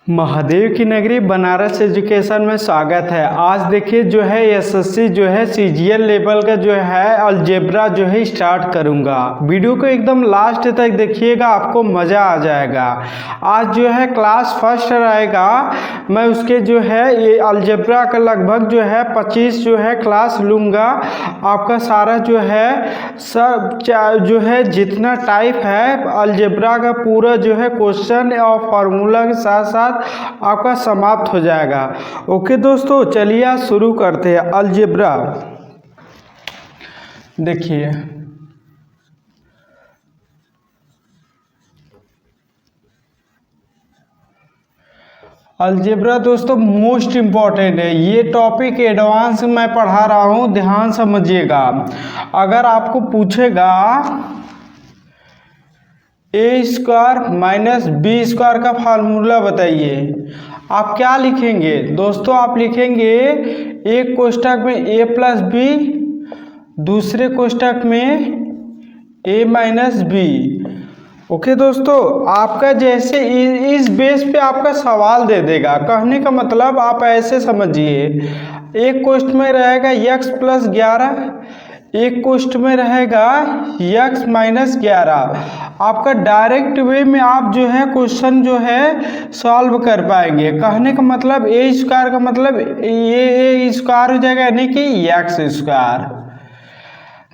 महादेव की नगरी बनारस एजुकेशन में स्वागत है। आज देखिए जो है एसएससी जो है सीजीएल लेवल का जो है अलजेब्रा जो है स्टार्ट करूंगा। वीडियो को एकदम लास्ट तक देखिएगा, आपको मज़ा आ जाएगा। आज जो है क्लास फर्स्ट रहेगा। मैं उसके जो है ये अलजेब्रा का लगभग जो है 25 जो है क्लास लूँगा। आपका सारा जो है सब जो है जितना टाइप है अलजेब्रा का पूरा जो है क्वेश्चन और फार्मूला के साथ साथ आपका समाप्त हो जाएगा। ओके दोस्तों, चलिए आज शुरू करते हैं अलजेब्रा। देखिए अलजेब्रा दोस्तों मोस्ट इम्पॉर्टेंट है। ये टॉपिक एडवांस मैं पढ़ा रहा हूँ, ध्यान समझिएगा। अगर आपको पूछेगा ए स्क्वायर माइनस बी स्क्वायर का फार्मूला बताइए, आप क्या लिखेंगे दोस्तों? आप लिखेंगे एक कोष्ठक में ए प्लस बी, दूसरे कोष्ठक में ए माइनस बी। ओके दोस्तों, आपका जैसे इस बेस पे आपका सवाल दे देगा। कहने का मतलब आप ऐसे समझिए, एक कोष्ठ में रहेगा x प्लस 11, एक कोष्ठ में रहेगा x माइनस 11। आपका डायरेक्ट वे में आप जो है क्वेश्चन जो है सॉल्व कर पाएंगे। कहने का मतलब ए स्क्वायर का मतलब ये स्क्वायर हो जाएगा, यानी कि x स्क्वायर।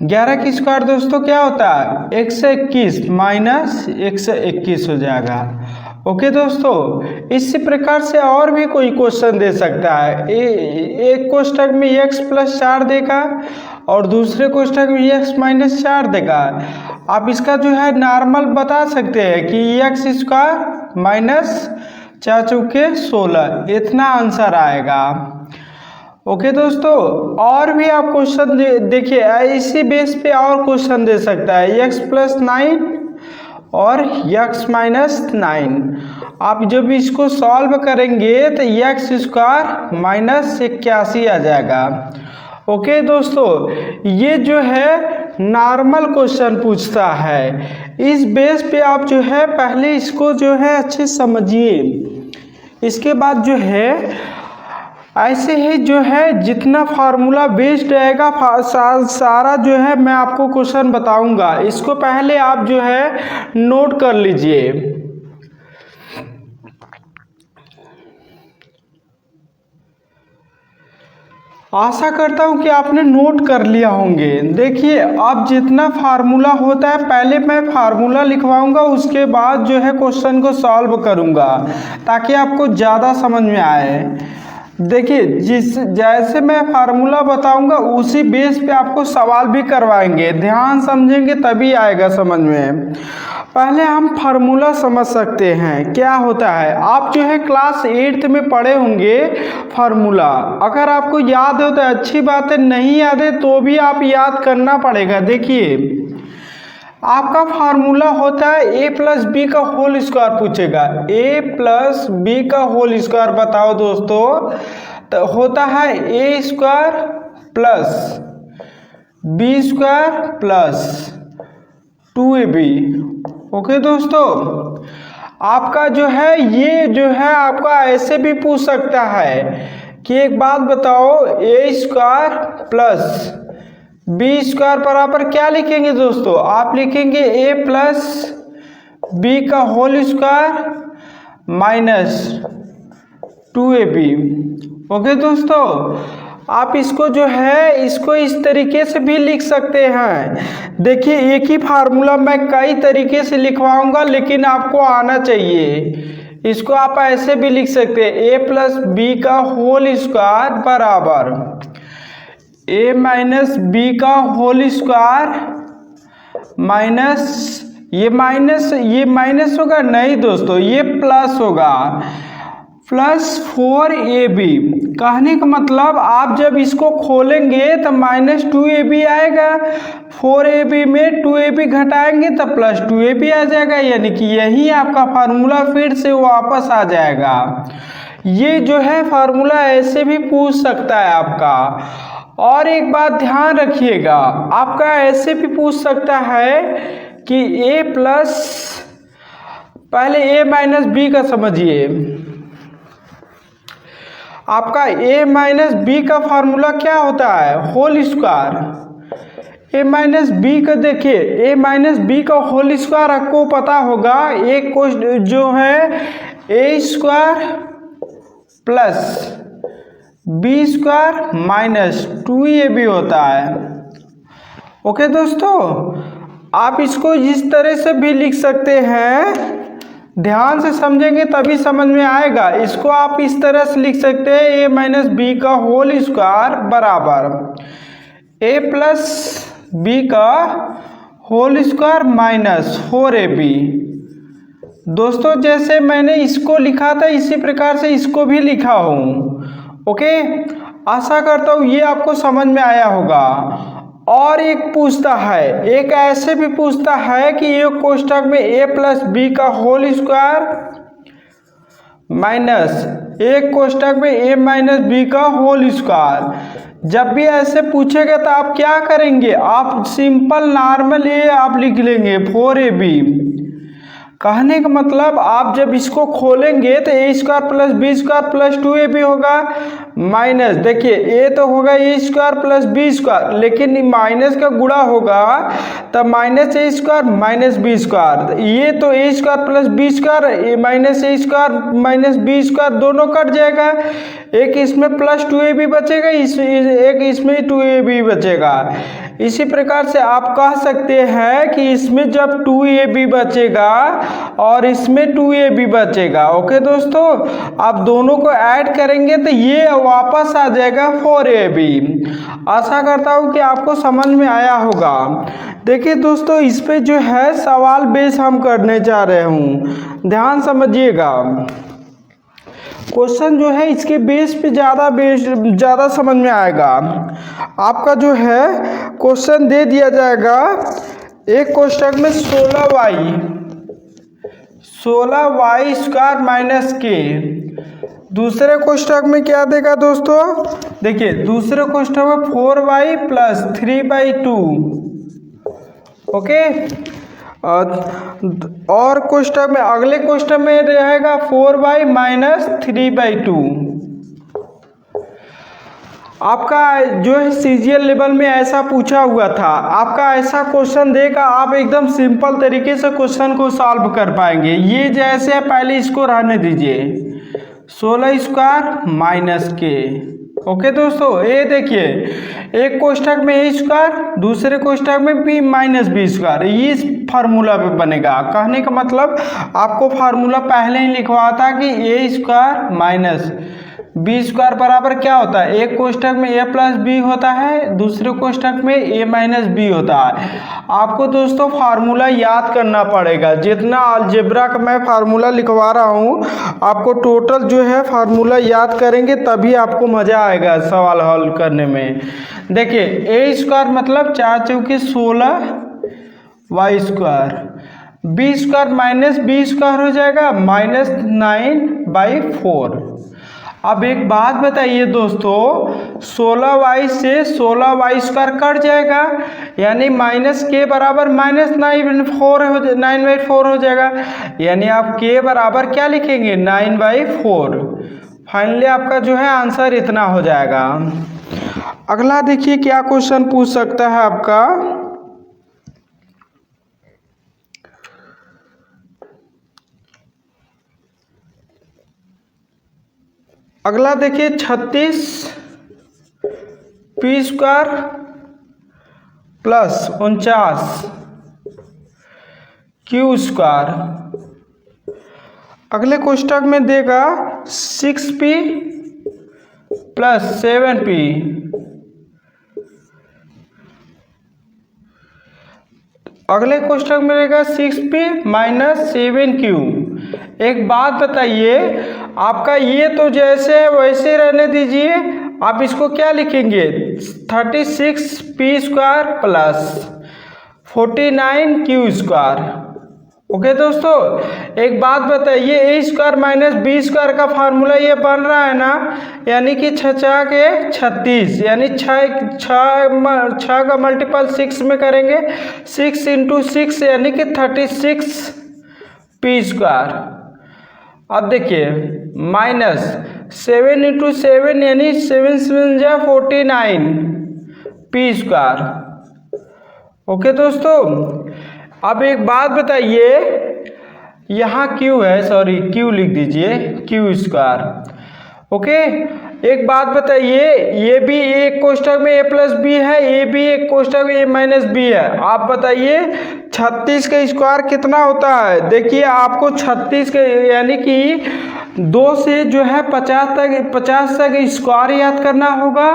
11 की स्क्वायर दोस्तों क्या होता है? 121 माइनस 121 हो जाएगा। ओके दोस्तों, इसी प्रकार से और भी कोई क्वेश्चन दे सकता है। एक कोष्ठक में x प्लस 4 देगा और दूसरे कोष्ठक में x माइनस 4 देगा। आप इसका जो है नॉर्मल बता सकते हैं कि x स्क्वायर माइनस 4 चौके 16, इतना आंसर आएगा। ओके दोस्तों, और भी आप क्वेश्चन देखिए, इसी बेस पे और क्वेश्चन दे सकता है x प्लस 9 और x माइनस 9। आप जब इसको सॉल्व करेंगे तो x स्क्वायर माइनस 81 आ जाएगा। ओके दोस्तों, ये जो है नॉर्मल क्वेश्चन पूछता है। इस बेस पे आप जो है पहले इसको जो है अच्छे समझिए। इसके बाद जो है ऐसे ही जो है जितना फार्मूला बेस्ड रहेगा सारा जो है मैं आपको क्वेश्चन बताऊंगा। इसको पहले आप जो है नोट कर लीजिए। आशा करता हूं कि आपने नोट कर लिया होंगे। देखिए, अब जितना फार्मूला होता है पहले मैं फार्मूला लिखवाऊंगा, उसके बाद जो है क्वेश्चन को सॉल्व करूंगा ताकि आपको ज़्यादा समझ में आए। देखिए, जैसे मैं फार्मूला बताऊंगा उसी बेस पे आपको सवाल भी करवाएंगे। ध्यान समझेंगे तभी आएगा समझ में। पहले हम फार्मूला समझ सकते हैं क्या होता है। आप जो है क्लास 8th में पढ़े होंगे फार्मूला। अगर आपको याद हो तो अच्छी बात है, नहीं याद है तो भी आप याद करना पड़ेगा। देखिए, आपका फार्मूला होता है ए प्लस बी का होल स्क्वायर पूछेगा। ए प्लस बी का होल स्क्वायर बताओ दोस्तों, तो होता है A square plus B square plus 2ab। Okay दोस्तों, आपका जो है ये जो है आपका ऐसे भी पूछ सकता है कि एक बात बताओ, A square plus B square बराबर क्या लिखेंगे दोस्तों? आप लिखेंगे ए प्लस बी का whole square minus 2ab। Okay दोस्तों, आप इसको जो है इसको इस तरीके से भी लिख सकते हैं। देखिए, एक ही फार्मूला मैं कई तरीके से लिखवाऊंगा, लेकिन आपको आना चाहिए। इसको आप ऐसे भी लिख सकते हैं, ए प्लस बी का होल स्क्वायर बराबर ए माइनस बी का होल स्क्वायर माइनस ये माइनस होगा नहीं दोस्तों, ये प्लस होगा, प्लस 4ab। कहने का मतलब आप जब इसको खोलेंगे तो माइनस 2ab आएगा, 4ab में 2ab घटाएंगे तो प्लस 2ab आ जाएगा, यानी कि यही आपका फार्मूला फिर से वापस आ जाएगा। ये जो है फार्मूला ऐसे भी पूछ सकता है आपका। और एक बात ध्यान रखिएगा, आपका ऐसे भी पूछ सकता है कि ए प्लस, पहले ए माइनस बी का समझिए। आपका a माइनस बी का फार्मूला क्या होता है, whole square. a minus B का देखिए, a माइनस बी का होल स्क्वायर आपको पता होगा, एक को जो है a square plus B square minus 2ab होता है। ओके दोस्तों, आप इसको इस तरह से भी लिख सकते हैं, ध्यान से समझेंगे तभी समझ में आएगा। इसको आप इस तरह से लिख सकते हैं, a माइनस बी का होल स्क्वायर बराबर a प्लस बी का होल स्क्वायर माइनस 4ab। दोस्तों जैसे मैंने इसको लिखा था इसी प्रकार से इसको भी लिखा हूँ। ओके, आशा करता हूँ ये आपको समझ में आया होगा। और एक पूछता है, एक ऐसे भी पूछता है कि एक कोष्ठक में a प्लस बी का होल स्क्वायर माइनस एक कोष्ठक में a माइनस बी का होल स्क्वायर। जब भी ऐसे पूछेगा तो आप क्या करेंगे, आप सिंपल नॉर्मल ये आप लिख लेंगे 4ab। कहने का मतलब आप जब इसको खोलेंगे तो a square plus B square plus 2ab होगा, माइनस देखिए a तो होगा a square plus B square, लेकिन माइनस का गुणा होगा तब minus a square minus B square. ये तो a square plus B square minus a square minus B square दोनों कट जाएगा, एक इसमें प्लस 2ab बचेगा, एक इसमें 2ab बचेगा। इसी प्रकार से आप कह सकते हैं कि इसमें जब 2ab बचेगा और इसमें 2ab बचेगा। ओके दोस्तों, आप दोनों को ऐड करेंगे तो ये वापस आ जाएगा 4ab। आशा करता हूँ कि आपको समझ में आया होगा। देखिए दोस्तों, इस पे जो है सवाल बेस हम करने जा रहे हूँ, ध्यान समझिएगा। क्वेश्चन जो है इसके बेस पे ज़्यादा समझ में आएगा। आपका जो है क्वेश्चन दे दिया जाएगा, एक कोष्ठक में 16y स्क्वायर माइनस के, दूसरे कोष्ठक में क्या देगा दोस्तों, देखिए दूसरे कोष्ठक में 4y प्लस 3/2। ओके, और कोष्ठक में अगले कोष्ठक में रहेगा 4y माइनस 3/2। आपका जो है सीजीएल लेवल में ऐसा पूछा हुआ था, आपका ऐसा क्वेश्चन देगा, आप एकदम सिंपल तरीके से क्वेश्चन को सॉल्व कर पाएंगे। ये जैसे पहले इसको रहने दीजिए, 16 स्क्वायर माइनस के। ओके दोस्तों, ये देखिए एक कोष्ठक में a स्क्वायर, दूसरे कोष्ठक में b माइनस बी स्क्वायर, ये इस फार्मूला पे बनेगा। कहने का मतलब आपको फार्मूला पहले ही लिखवा था कि a square minus B square बराबर क्या होता है, एक कोष्ठक में a प्लस बी होता है, दूसरे कोष्ठक में a माइनस बी होता है। आपको दोस्तों फार्मूला याद करना पड़ेगा, जितना अलजेब्रा का मैं फार्मूला लिखवा रहा हूँ आपको टोटल जो है फार्मूला याद करेंगे तभी आपको मज़ा आएगा सवाल हल करने में। देखिए a स्क्वायर मतलब 4 चौके 16 y square, B square minus B square हो जाएगा माइनस 9/4। अब एक बात बताइए दोस्तों, 16y से 16y स्क्वायर कट जाएगा, यानी माइनस के बराबर माइनस 9/4 हो जाएगा, यानी आप के बराबर क्या लिखेंगे 9/4। फाइनली आपका जो है आंसर इतना हो जाएगा। अगला देखिए क्या क्वेश्चन पूछ सकता है आपका, अगला देखिए 36 p square plus 49 q square. अगले कोष्ठक में देगा 6p प्लस 7p। अगले कोष्ठक में रहेगा 6p माइनस 7q। एक बात बताइए, आपका ये तो जैसे है वैसे रहने दीजिए, आप इसको क्या लिखेंगे 36p square plus 49q square. Okay दोस्तों, एक बात बताइए, a square minus B square का फार्मूला ये बन रहा है ना, यानी कि 6 के 36, यानी 6 का मल्टीपल 6 में करेंगे, 6 × 6 यानी कि 36p स्क्वायर। अब देखिए माइनस 7 इंटू 7 यानी 7 7 जा 49 पी स्क्वायर। ओके दोस्तों, अब एक बात बताइए, यहाँ क्यू है, सॉरी क्यू लिख दीजिए, क्यू स्क्वायर। ओके, एक बात बताइए, ये भी एक कोष्ठक में a प्लस बी है, ये भी एक कोष्ठक में a माइनस बी है। आप बताइए 36 का स्क्वायर कितना होता है। देखिए आपको 36 के यानी कि 2 से जो है 50 तक स्क्वायर याद करना होगा,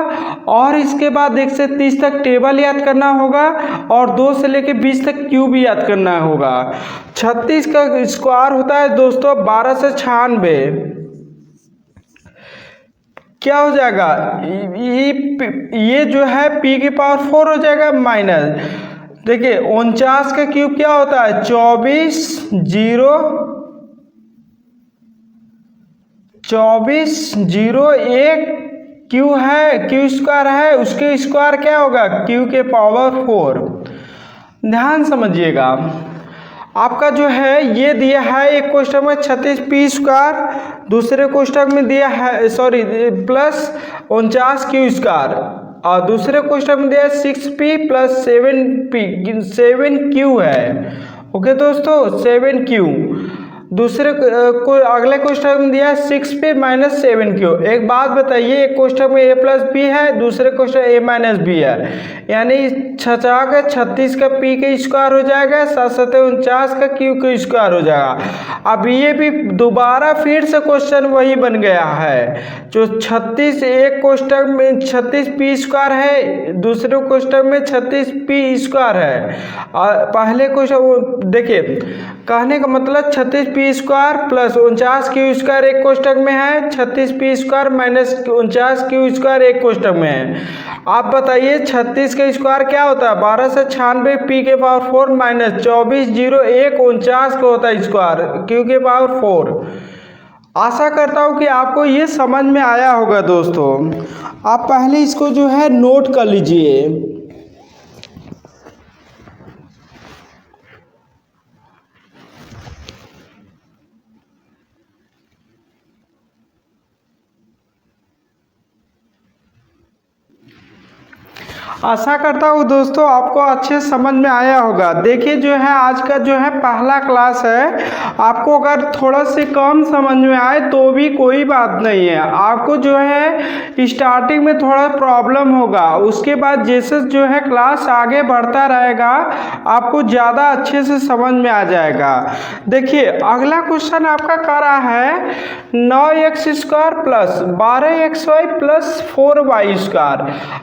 और इसके बाद 1 से 30 तक टेबल याद करना होगा, और 2 से लेके 20 तक क्यूब याद करना होगा। 36 का स्क्वायर होता है दोस्तों 12 से 96। क्या हो जाएगा, ये जो है p की पावर 4 हो जाएगा माइनस। देखिए 49 का क्यूब क्या होता है, 24 0 1 क्यू है, क्यू स्क्वायर है, उसके स्क्वायर क्या होगा, क्यू के पावर 4। ध्यान समझिएगा, आपका जो है ये दिया है एक कोष्ठक में 36 पी स्क्वायर, दूसरे कोष्ठक में दिया है सॉरी प्लस 49 क्यू स्क्वायर, और दूसरे कोष्ठक में दिया है 6p प्लस 7 क्यू है। ओके दोस्तों, 7q। दूसरे को अगले कोष्ठक में दिया है 6p माइनस 7q। एक बात बताइए, एक कोष्ठक में a प्लस बी है, दूसरे कोष्ठक a माइनस बी है, यानी 36 का p का स्क्वायर हो जाएगा, 7 का q का स्क्वायर हो जाएगा। अब ये भी दोबारा फिर से क्वेश्चन वही बन गया है, जो 36 एक कोष्ठक में 36 p स्क्वायर है, दूसरे कोष्ठक में 36 p स्क्वायर है। और पहले कोष्ठक देखिए, कहने का मतलब 36 P square plus 49 Q square एक कोष्ठक में है, 36 P square minus 49 Q square एक कोष्ठक में है। आप बताइए 36 का स्क्वायर क्या होता है, 12 से 96 पी के पावर 4 माइनस 24 0 1 49 का होता है स्क्वायर क्यू के पावर 4। आशा करता हूँ कि आपको ये समझ में आया होगा दोस्तों। आप पहले इसको जो है नोट कर लीजिए। आशा करता हूँ दोस्तों आपको अच्छे समझ में आया होगा। देखिए जो है आज का जो है पहला क्लास है, आपको अगर थोड़ा से कम समझ में आए तो भी कोई बात नहीं है। आपको जो है स्टार्टिंग में थोड़ा प्रॉब्लम होगा, उसके बाद जैसे जो है क्लास आगे बढ़ता रहेगा आपको ज़्यादा अच्छे से समझ में आ जाएगा। देखिए अगला क्वेश्चन आपका कर रहा है 9x square plus 12xy plus 4y square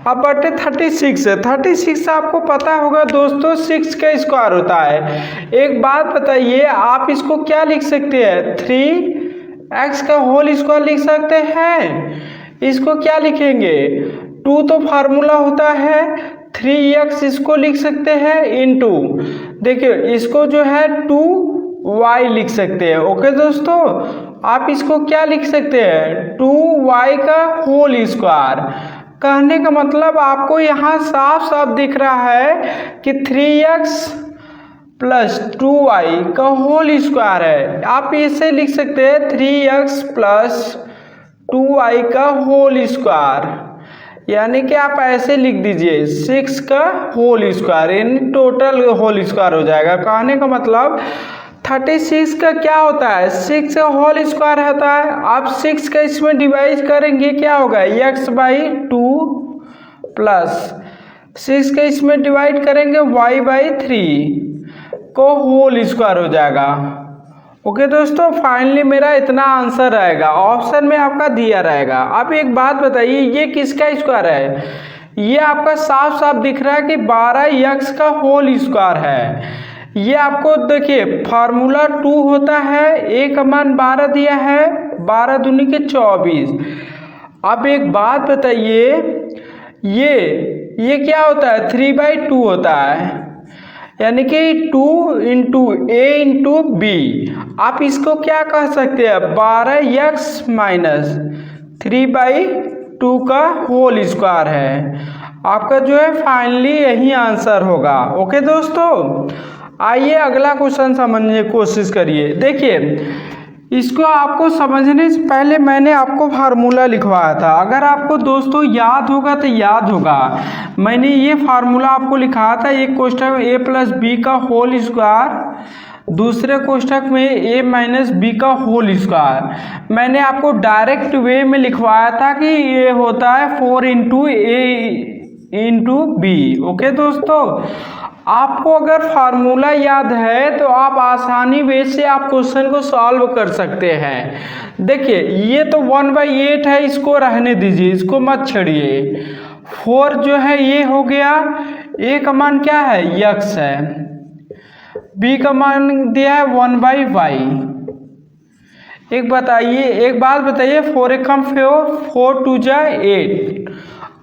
अब बटे 36 है। 36 आपको पता होगा दोस्तों 6 का स्क्वायर होता है। एक बात बताइए, आप इसको क्या लिख सकते हैं, 3x का होल स्क्वायर लिख सकते हैं। इसको क्या लिखेंगे, 2 तो फार्मूला होता है, 3x इसको लिख सकते हैं इनटू, देखिए इसको जो है 2y लिख सकते हैं। ओके दोस्तों, आप इसको क्या लिख सकते हैं, 2y का होल स्क्वायर। कहने का मतलब आपको यहाँ साफ साफ दिख रहा है कि 3x प्लस 2y का होल स्क्वायर है। आप इसे लिख सकते हैं 3x प्लस 2y का होल स्क्वायर, यानी कि आप ऐसे लिख दीजिए 6 का होल स्क्वायर, यानी टोटल होल स्क्वायर हो जाएगा। कहने का मतलब 36 का क्या होता है, 6 का होल स्क्वायर होता है। आप 6 का इसमें डिवाइड करेंगे क्या होगा, x बाई 2 प्लस 6 का इसमें डिवाइड करेंगे y बाई 3 को होल स्क्वायर हो जाएगा। ओके दोस्तों, फाइनली मेरा इतना आंसर रहेगा, ऑप्शन में आपका दिया रहेगा। अब एक बात बताइए, ये किसका स्क्वायर है, ये आपका साफ साफ दिख रहा है कि 12x का होल स्क्वायर है। ये आपको देखिए फार्मूला 2 होता है, a का मान 12 दिया है, 12 दूनी के 24। अब एक बात बताइए, ये क्या होता है, 3/2 होता है, यानी कि 2 इंटू a इंटू बी। आप इसको क्या कह सकते हैं, 12x माइनस 3/2 का होल स्क्वायर है। आपका जो है फाइनली यही आंसर होगा। ओके दोस्तों, आइए अगला क्वेश्चन समझने की कोशिश करिए। देखिए इसको आपको समझने से पहले मैंने आपको फार्मूला लिखवाया था। अगर आपको दोस्तों याद होगा तो याद होगा, मैंने ये फार्मूला आपको लिखाया था। एक कोष्ठक में ए प्लस बी का होल स्क्वायर, दूसरे कोष्ठक में ए माइनस बी का होल स्क्वायर। मैंने आपको डायरेक्ट वे में लिखवाया था कि ये होता है 4 into A into B. Okay दोस्तों, आपको अगर फार्मूला याद है तो आप आसानी वे से आप क्वेश्चन को सॉल्व कर सकते हैं। देखिए ये तो 1/8 है, इसको रहने दीजिए, इसको मत छेड़िए। 4 जो है ये हो गया, ए का मान क्या है, x है, बी का मान दिया है 1/y। एक बात बताइए, 4 एकम 4 2 जा 8।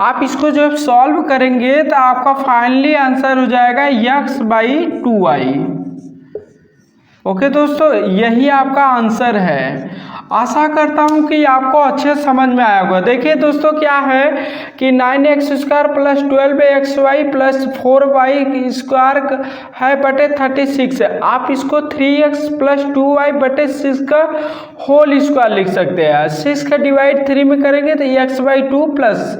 आप इसको जब सॉल्व करेंगे तो आपका फाइनली आंसर हो जाएगा x/2y। ओके दोस्तों, यही आपका आंसर है। आशा करता हूँ कि आपको अच्छे समझ में आया होगा। देखिए दोस्तों क्या है कि 9x² plus 12xy plus 4y square है बटे 36 है। आप इसको 3x प्लस 2y बटे 6 का होल स्क्वायर लिख सकते हैं। 6 का डिवाइड 3 में करेंगे तो x/2 प्लस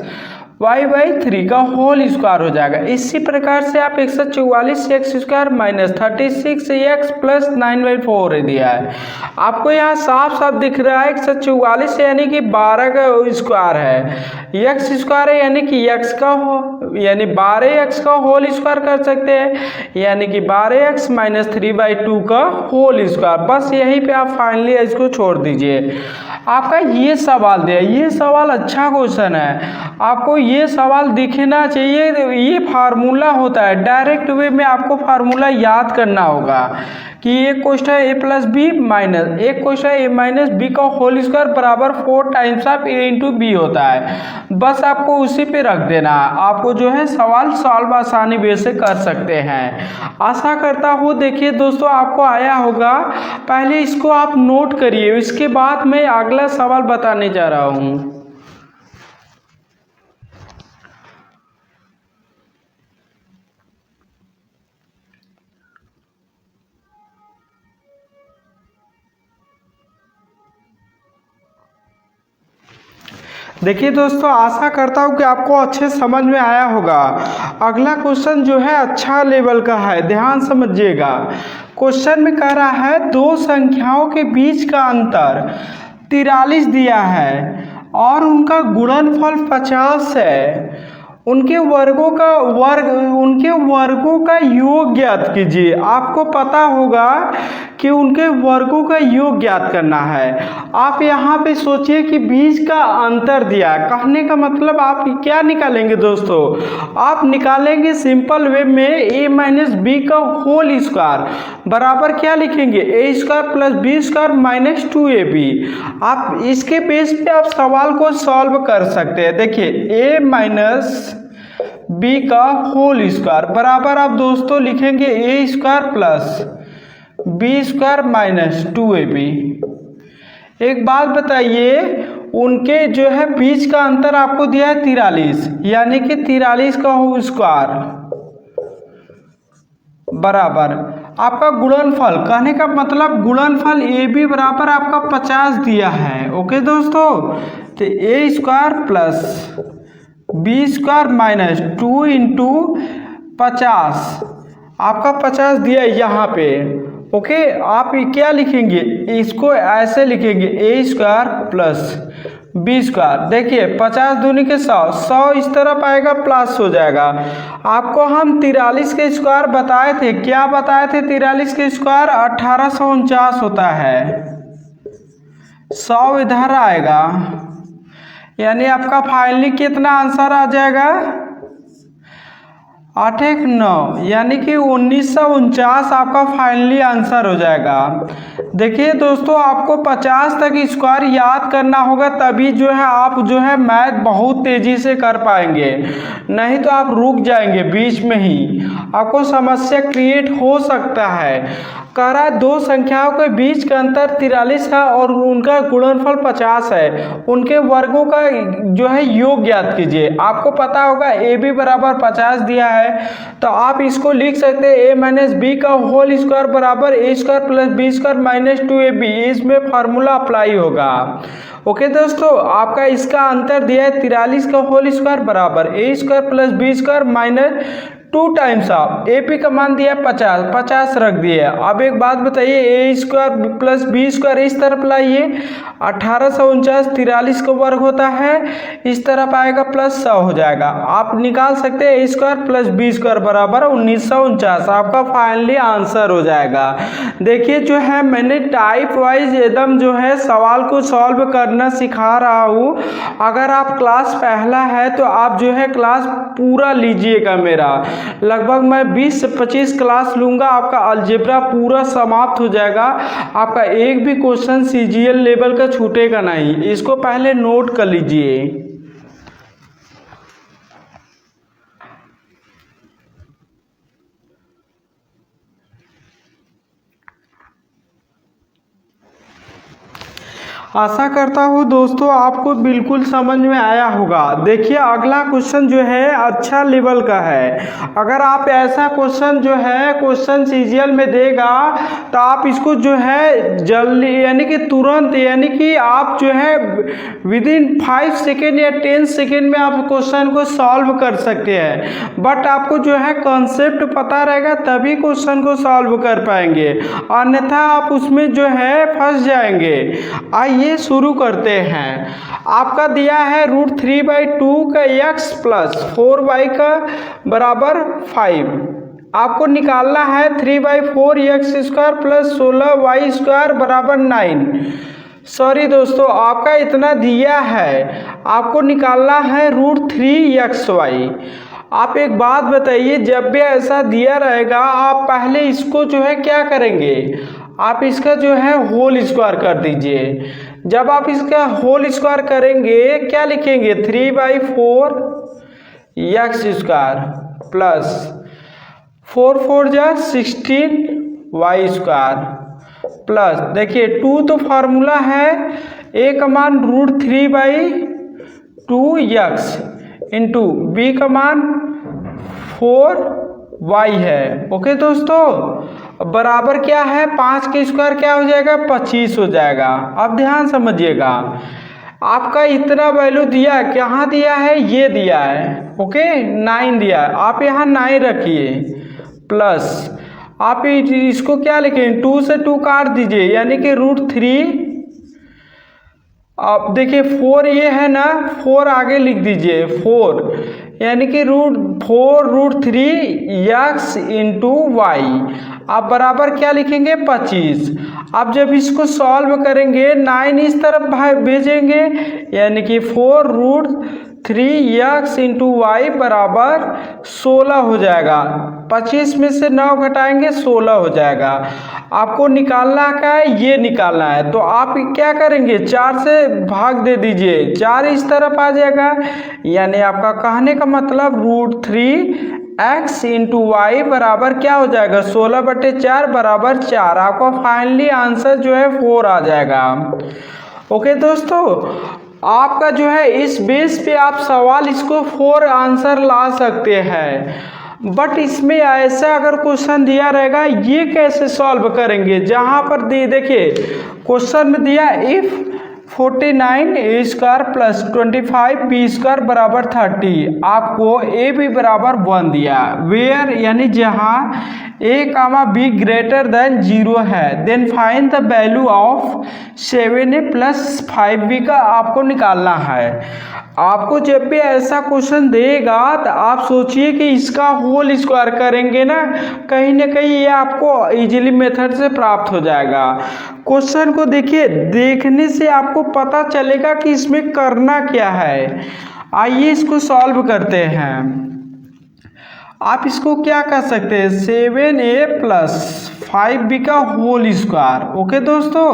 y/3 का होल स्क्वायर हो जाएगा। इसी प्रकार से आप 144x² माइनस 36x प्लस 9/4 दिया है। आपको यहाँ साफ साफ दिख रहा है 144 यानी कि 12 का स्क्वायर है, x स्क्वायर है यानी कि x का यानी 12x का होल स्क्वायर कर सकते हैं, यानी कि 12x माइनस 3/2 का होल स्क्वायर। बस यहीं पे आप फाइनली इसको छोड़ दीजिए। आपका ये सवाल दिया, ये सवाल अच्छा क्वेश्चन है, आपको ये सवाल दिखना चाहिए। ये फार्मूला होता है, डायरेक्ट वे में आपको फार्मूला याद करना होगा कि एक question A plus B minus एक क्वेश्चन ए माइनस बी का होल स्क्वायर बराबर 4 times of A into B होता है। बस आपको उसी पे रख देना है, आपको जो है सवाल सॉल्व आसानी वे से कर सकते हैं। आशा करता हूँ देखिए दोस्तों आपको आया होगा। पहले इसको आप नोट करिए, इसके बाद मैं अगला सवाल बताने जा रहा हूँ। देखिए दोस्तों, आशा करता हूँ कि आपको अच्छे समझ में आया होगा। अगला क्वेश्चन जो है अच्छा लेवल का है, ध्यान समझिएगा। क्वेश्चन में कह रहा है दो संख्याओं के बीच का अंतर 43 दिया है और उनका गुणनफल 50 है। उनके वर्गों का योग ज्ञात कीजिए। आपको पता होगा कि उनके वर्गों का योग ज्ञात करना है। आप यहाँ पे सोचिए कि बीच का अंतर दिया है, कहने का मतलब आप क्या निकालेंगे दोस्तों, आप निकालेंगे सिंपल वे में a माइनस बी का होल स्क्वायर बराबर क्या लिखेंगे, a square plus B square minus 2ab। आप इसके बेस पे आप सवाल को सॉल्व कर सकते हैं। देखिए a माइनस बी का होल स्क्वायर बराबर आप दोस्तों लिखेंगे a square plus B square minus 2ab। एक बात बताइए, उनके जो है बीच का अंतर आपको दिया है 43, यानी कि 43 का होल स्क्वायर बराबर आपका गुणनफल, कहने का मतलब गुणनफल ए बी बराबर आपका 50 दिया है। ओके दोस्तों, तो A square plus B square minus 2 into 50, आपका 50 दिया है यहाँ पे। ओके, आप क्या लिखेंगे, इसको ऐसे लिखेंगे ए स्क्वायर प्लस बी स्क्वायर। देखिए 50 दूनी के 100, 100 इस तरफ आएगा प्लस हो जाएगा। आपको हम 43 के स्क्वायर बताए थे, क्या बताए थे, 43 के स्क्वायर 1849 होता है, 100 इधर आएगा, यानी आपका फाइनली कितना आंसर आ जाएगा, 8 1 9, यानी कि 1949 आपका फाइनली आंसर हो जाएगा। देखिए दोस्तों, आपको 50 तक स्क्वायर याद करना होगा, तभी जो है आप जो है मैथ बहुत तेज़ी से कर पाएंगे, नहीं तो आप रुक जाएंगे बीच में ही, आपको समस्या क्रिएट हो सकता है। कह रहा है दो संख्याओं के बीच का अंतर 43 है और उनका गुणनफल 50 है, उनके वर्गों का जो है योग ज्ञात कीजिए। आपको पता होगा ए बी बराबर 50 दिया है, तो आप इसको लिख सकते हैं ए माइनस बी का होल स्क्वायर बराबर A square plus B square minus 2ab। इसमें फार्मूला अप्लाई होगा। ओके दोस्तों, आपका इसका अंतर दिया है 43 का होल स्क्वायर बराबर A square plus B square minus 2 times of A P का मान दिया 50 रख दिए। अब एक बात बताइए, ए स्क्वायर प्लस बी स्क्वायर इस तरफ लाइए, 1849 43 का वर्ग होता है, इस तरफ आएगा प्लस 100 हो जाएगा। आप निकाल सकते हैं ए स्क्वायर प्लस बी स्क्वायर बराबर 1949, आपका फाइनली आंसर हो जाएगा। देखिए जो है मैंने टाइप वाइज एकदम जो है सवाल को सॉल्व करना सिखा रहा हूँ। अगर आप क्लास पहला है तो आप जो है क्लास पूरा लीजिएगा मेरा, लगभग मैं 20 से 25 क्लास लूँगा, आपका अलजेब्रा पूरा समाप्त हो जाएगा। आपका एक भी क्वेश्चन सीजीएल लेवल का छूटेगा नहीं, इसको पहले नोट कर लीजिए। आशा करता हूँ दोस्तों आपको बिल्कुल समझ में आया होगा। देखिए अगला क्वेश्चन जो है अच्छा लेवल का है। अगर आप ऐसा क्वेश्चन जो है क्वेश्चन सीजीएल में देगा तो आप इसको जो है जल्दी यानी कि तुरंत, यानी कि आप जो है विदिन 5 सेकेंड या 10 सेकेंड में आप क्वेश्चन को सॉल्व कर सकते हैं। बट आपको जो है कॉन्सेप्ट पता रहेगा तभी क्वेश्चन को सॉल्व कर पाएंगे, अन्यथा आप उसमें जो है फंस जाएंगे। आइए शुरू करते हैं। आपका दिया है √3/2 का x प्लस 4y का बराबर 5। आपको निकालना है 3/4 x square plus 16y square बराबर 9। सॉरी दोस्तों, आपका इतना दिया है, आपको निकालना है √3xy। आप एक बात बताइए, जब भी ऐसा दिया रहेगा आप पहले इसको जो है क्या करेंगे, आप इसका जो है होल स्क्वायर कर दीजिए। जब आप इसका होल स्क्वायर करेंगे क्या लिखेंगे, 3/4 x स्क्वायर प्लस 4 4 जा 16 y स्क्वायर प्लस, देखिए 2 तो फार्मूला है, a का मान √3/2x इंटू बी का मान 4y है। ओके दोस्तों, बराबर क्या है 5 के स्क्वायर क्या हो जाएगा 25 हो जाएगा। अब ध्यान समझिएगा, आपका इतना वैल्यू दिया है, कहाँ दिया है, ये दिया है। ओके 9 दिया है, आप यहाँ 9 रखिए प्लस आप इसको क्या लिखें, 2 से 2 काट दीजिए यानी कि √3। आप देखिए 4 ये है ना, 4 आगे लिख दीजिए 4 यानी कि √3x इंटू वाई। आप बराबर क्या लिखेंगे 25। आप जब इसको सॉल्व करेंगे 9 इस तरफ भेजेंगे यानी कि 4√3x इंटू वाई बराबर 16 हो जाएगा। 25 में से 9 घटाएंगे 16 हो जाएगा। आपको निकालना का है, ये निकालना है, तो आप क्या करेंगे 4 से भाग दे दीजिए, 4 इस तरफ आ जाएगा यानी आपका कहने का मतलब √3x इंटू वाई बराबर क्या हो जाएगा 16/4 बराबर 4। आपका फाइनली आंसर जो है 4 आ जाएगा। ओके दोस्तों, आपका जो है इस बेस पे आप सवाल इसको 4 आंसर ला सकते हैं। बट इसमें ऐसा अगर क्वेश्चन दिया रहेगा ये कैसे सॉल्व करेंगे, जहां पर देखिए क्वेश्चन में दिया if 49 a square plus 25 b square बराबर 30, आपको a b बराबर 1 दिया, वेयर यानी जहां a comma b greater than 0 है, then find the value of 7a plus 5b का आपको निकालना है। आपको जब भी ऐसा क्वेश्चन देगा तो आप सोचिए कि इसका होल स्क्वायर करेंगे ना कहीं ये आपको इजीली मेथड से प्राप्त हो जाएगा। क्वेश्चन को देखिए, देखने से आपको पता चलेगा कि इसमें करना क्या है। आइए इसको सॉल्व करते हैं। आप इसको क्या कर सकते हैं 7a प्लस 5b का होल स्क्वायर। ओके दोस्तों,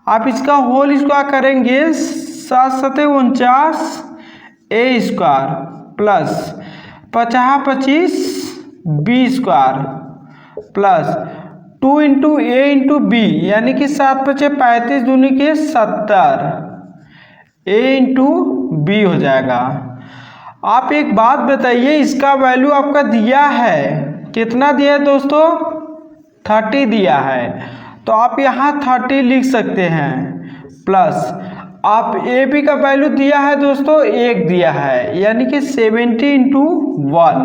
आप इसका होल स्क्वायर करेंगे 7×7 = 49 a square plus 50×25 b square plus 2 into A into B, यानी कि 7 पचे 35 दूनी के 70, ए इंटू बी हो जाएगा। आप एक बात बताइए, इसका वैल्यू आपका दिया है, कितना दिया है दोस्तों? 30 दिया है, तो आप यहाँ 30 लिख सकते हैं, प्लस आप ए बी का वैल्यू दिया है दोस्तों 1 दिया है, यानी कि 70 इंटू 1।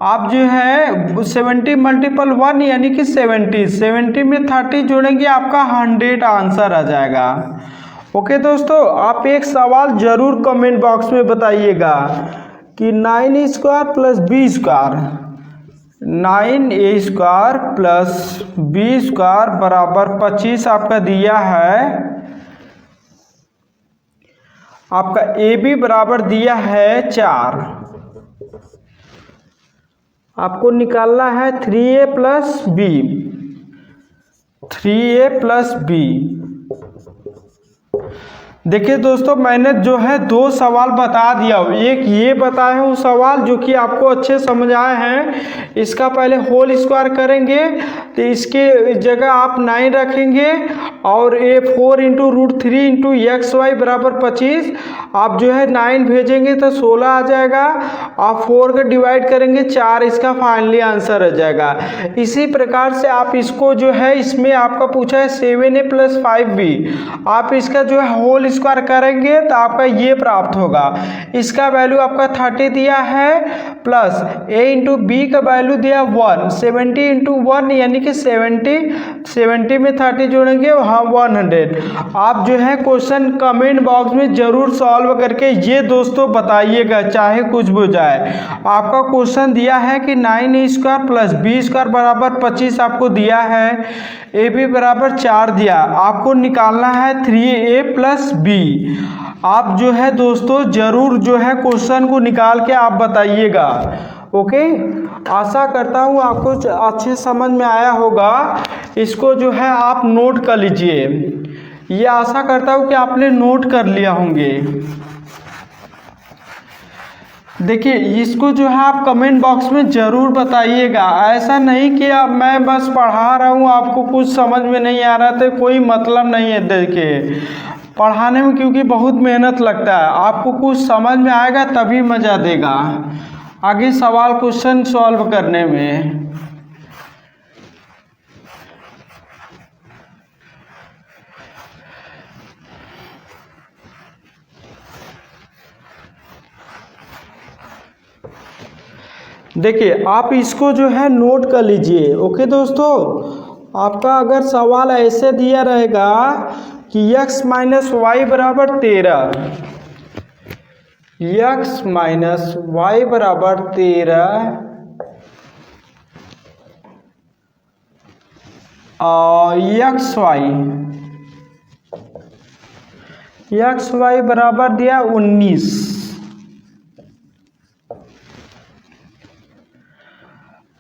आप जो है 70 मल्टीपल 1 यानी कि 70 में 30 जोड़ेंगे, आपका 100 आंसर आ जाएगा। ओके दोस्तों, आप एक सवाल जरूर कमेंट बॉक्स में बताइएगा कि 9 square plus B square, 9a square plus B square बराबर 25 आपका दिया है। आपका ए बी बराबर दिया है 4, आपको निकालना है 3a plus B, 3a plus B. देखिए दोस्तों, मैंने जो है 2 सवाल बता दिया हूँ, एक ये बताया हूँ सवाल जो कि आपको अच्छे समझ आए हैं। इसका पहले होल स्क्वायर करेंगे तो इसके जगह आप 9 रखेंगे और ये 4 into root 3 into X Y बराबर 25। आप जो है 9 भेजेंगे तो 16 आ जाएगा, आप 4 का डिवाइड करेंगे 4, इसका फाइनली आंसर आ जाएगा। इसी प्रकार से आप इसको जो है, इसमें आपका पूछा है 7a प्लस 5b, आप इसका जो है होल स्क्वायर करेंगे तो आपका ये प्राप्त होगा। इसका वैल्यू आपका 30 दिया है, प्लस a इंटू बी का वैल्यू दिया 1, 70 इंटू 1 यानी कि 70 में 30 जोड़ेंगे, हाँ 100। आप जो है क्वेश्चन कमेंट बॉक्स में जरूर सॉल्व करके ये दोस्तों बताइएगा, चाहे कुछ भी हो जाए। आपका क्वेश्चन दिया है कि 9a square plus B square बराबर 25 आपको दिया है, ए बी बराबर 4 दिया, आपको निकालना है 3a प्लस बी। आप जो है दोस्तों जरूर जो है क्वेश्चन को निकाल के आप बताइएगा। ओके, आशा करता हूँ आपको अच्छे समझ में आया होगा। इसको जो है आप नोट कर लीजिए, ये आशा करता हूँ कि आपने नोट कर लिया होंगे। देखिए, इसको जो है आप कमेंट बॉक्स में ज़रूर बताइएगा। ऐसा नहीं कि अब मैं बस पढ़ा रहा हूँ, आपको कुछ समझ में नहीं आ रहा तो कोई मतलब नहीं है। देखिए, पढ़ाने में क्योंकि बहुत मेहनत लगता है, आपको कुछ समझ में आएगा तभी मज़ा देगा आगे सवाल क्वेश्चन सॉल्व करने में। देखिए, आप इसको जो है नोट कर लीजिए। ओके दोस्तों, आपका अगर सवाल ऐसे दिया रहेगा कि x माइनस वाई बराबर 13, x माइनस वाई बराबर 13 और एक्स वाई बराबर दिया 19,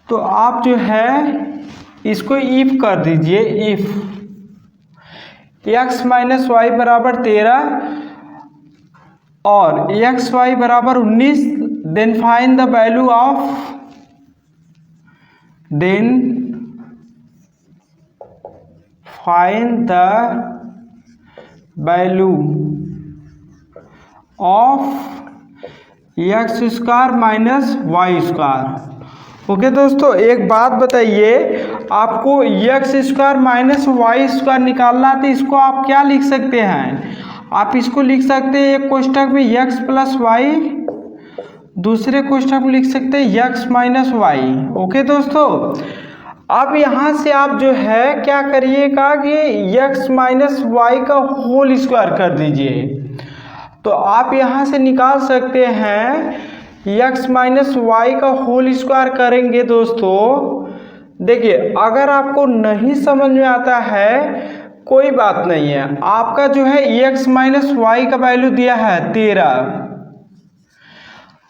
तो आप जो है इसको इफ कर दीजिए। इफ x माइनस वाई बराबर 13 और एक्स वाई बराबर 19, then find the value of, find the value of X square minus Y square. Okay दोस्तों, एक बात बताइए, आपको X square minus Y square निकालना है तो इसको आप क्या लिख सकते हैं? आप इसको लिख सकते हैं एक कोष्ठक में एक्स प्लस वाई, दूसरे कोष्ठक में लिख सकते हैं एक्स माइनस वाई। ओके दोस्तों, अब यहाँ से आप जो है क्या करिएगा कि एक्स माइनस वाई का होल स्क्वायर कर दीजिए, तो आप यहाँ से निकाल सकते हैं x माइनस वाई का होल स्क्वायर करेंगे। दोस्तों देखिए, अगर आपको नहीं समझ में आता है कोई बात नहीं है, आपका जो है x माइनस वाई का वैल्यू दिया है 13,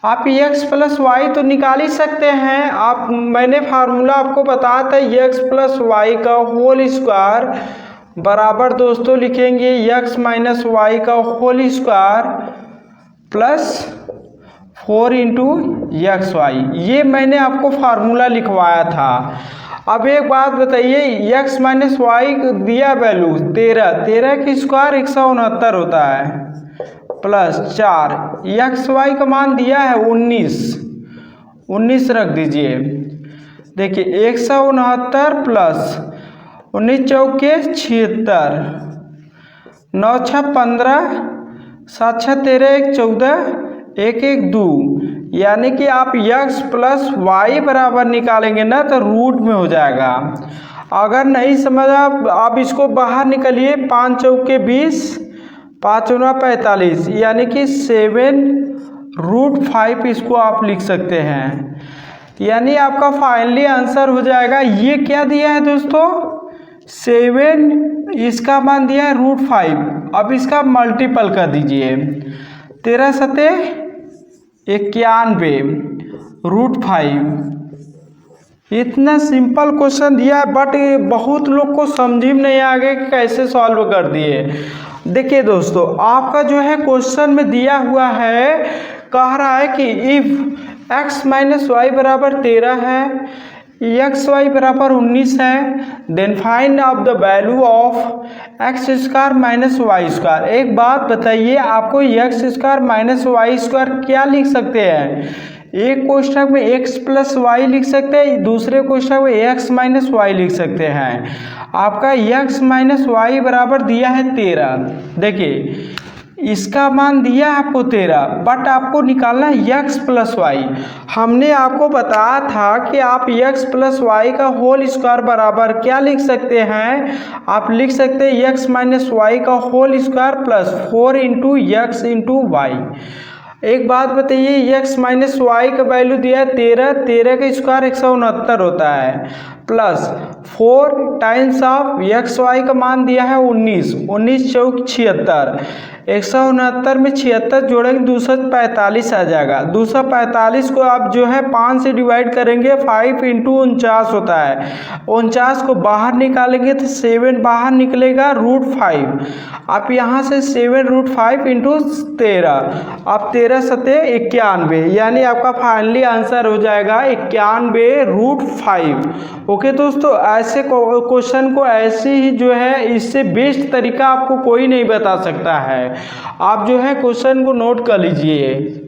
आप x प्लस वाई तो निकाल ही सकते हैं। आप, मैंने फार्मूला आपको बताया था, x प्लस वाई का होल स्क्वायर बराबर दोस्तों लिखेंगे x माइनस वाई का whole square plus 4 into X Y. ये मैंने आपको फार्मूला लिखवाया था। अब एक बात बताइए, x माइनस वाई दिया वैल्यू 13 की स्क्वायर 169 होता है, प्लस 4 एक्स वाई का मान दिया है 19 रख दीजिए। देखिए 169 प्लस 19 चौके 76, 9 6 15, 7 6 13, 1 14, 1 1 2, यानी कि आप x प्लस वाई बराबर निकालेंगे ना तो रूट में हो जाएगा। अगर नहीं समझा आप इसको बाहर निकालिए, 5 चौके 20, 5 9 45, यानी कि 7√5 इसको आप लिख सकते हैं। यानी आपका फाइनली आंसर हो जाएगा, ये क्या दिया है दोस्तों 7, इसका मान दिया है √5। अब इसका मल्टीपल कर दीजिए, 13 सते 91 √5। इतना सिंपल क्वेश्चन दिया है, बट बहुत लोग को समझ में नहीं आ गया कि कैसे सॉल्व कर दिए। देखिए दोस्तों, आपका जो है क्वेश्चन में दिया हुआ है, कह रहा है कि इफ x माइनस वाई बराबर 13 है, एक्स वाई बराबर 19 है, then find out the value of X square minus Y square. एक बात बताइए, आपको X square minus Y square क्या लिख सकते हैं? एक कोष्ठक में x प्लस वाई लिख सकते हैं, दूसरे कोष्ठक में x माइनस वाई लिख सकते हैं। आपका x माइनस वाई बराबर दिया है 13। देखिए इसका मान दिया है आपको 13, बट आपको निकालना है x प्लस वाई। हमने आपको बताया था कि आप x प्लस वाई का होल स्क्वायर बराबर क्या लिख सकते हैं? आप लिख सकते हैं x माइनस वाई का whole square plus 4 into X into Y. एक बात बताइए, x माइनस वाई का वैल्यू दिया है 13 का स्क्वायर 169 होता है, प्लस 4 टाइम्स ऑफ एक्स वाई का मान दिया है 19 चौक 76, 169 में 76 जोड़ेंगे 245 आ जाएगा। 245 को आप जो है 5 से डिवाइड करेंगे, 5 इंटू 49 होता है। 49 को बाहर निकालेंगे तो 7 बाहर निकलेगा √5। आप यहाँ से 7√5 इंटू 13, आप 13 सते 91, यानी आपका फाइनली आंसर हो जाएगा 91√5। ओके दोस्तों, ऐसे क्वेश्चन को ऐसे ही जो है, इससे बेस्ट तरीका आपको कोई नहीं बता सकता है। आप जो है क्वेश्चन को नोट कर लीजिए।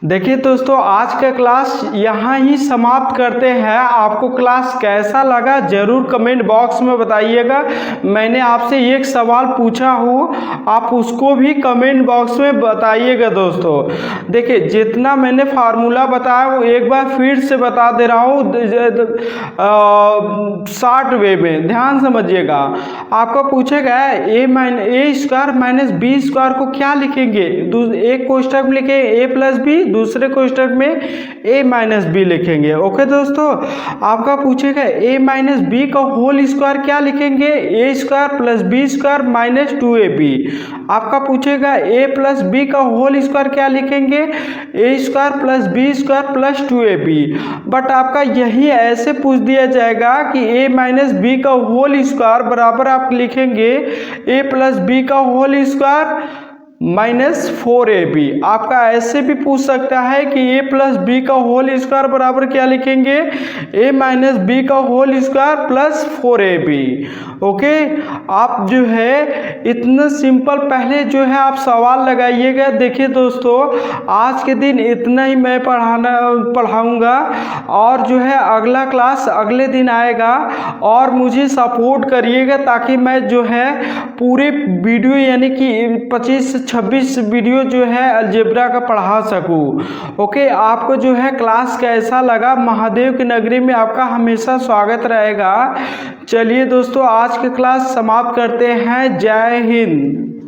देखिए दोस्तों, आज का क्लास यहाँ ही समाप्त करते हैं। आपको क्लास कैसा लगा जरूर कमेंट बॉक्स में बताइएगा। मैंने आपसे एक सवाल पूछा हूँ, आप उसको भी कमेंट बॉक्स में बताइएगा दोस्तों। देखिए जितना मैंने फार्मूला बताया वो एक बार फिर से बता दे रहा हूँ शॉर्ट वे में, ध्यान समझिएगा। आपको पूछेगा ए स्क्वायर माइनस बी स्क्वायर को क्या लिखेंगे? एक कोष्ठक में लिखेंगे ए प्लस बी, दूसरे कोष्ठक में a माइनस बी लिखेंगे। ओके दोस्तों, आपका पूछेगा a माइनस बी का होल स्क्वायर क्या लिखेंगे? a square plus B square minus 2ab। आपका पूछेगा a प्लस बी का होल स्क्वायर क्या लिखेंगे? a square plus B square plus 2ab। But आपका यही ऐसे पूछ दिया जाएगा कि a माइनस बी का होल स्क्वायर बराबर आप लिखेंगे a प्लस बी का होल स्क्वायर माइनस 4ab। आपका ऐसे भी पूछ सकता है कि a प्लस बी का होल स्क्वायर बराबर क्या लिखेंगे? a माइनस बी का whole square plus 4ab। Okay, आप जो है इतना सिंपल पहले जो है आप सवाल लगाइएगा। देखिए दोस्तों, आज के दिन इतना ही मैं पढ़ाऊँगा, और जो है अगला क्लास अगले दिन आएगा। और मुझे सपोर्ट करिएगा ताकि मैं जो है पूरे वीडियो यानी कि 25-26 वीडियो जो है अलजेब्रा का पढ़ा सकूं। ओके, आपको जो है क्लास कैसा लगा? महादेव की नगरी में आपका हमेशा स्वागत रहेगा। चलिए दोस्तों, आज की क्लास समाप्त करते हैं। जय हिंद।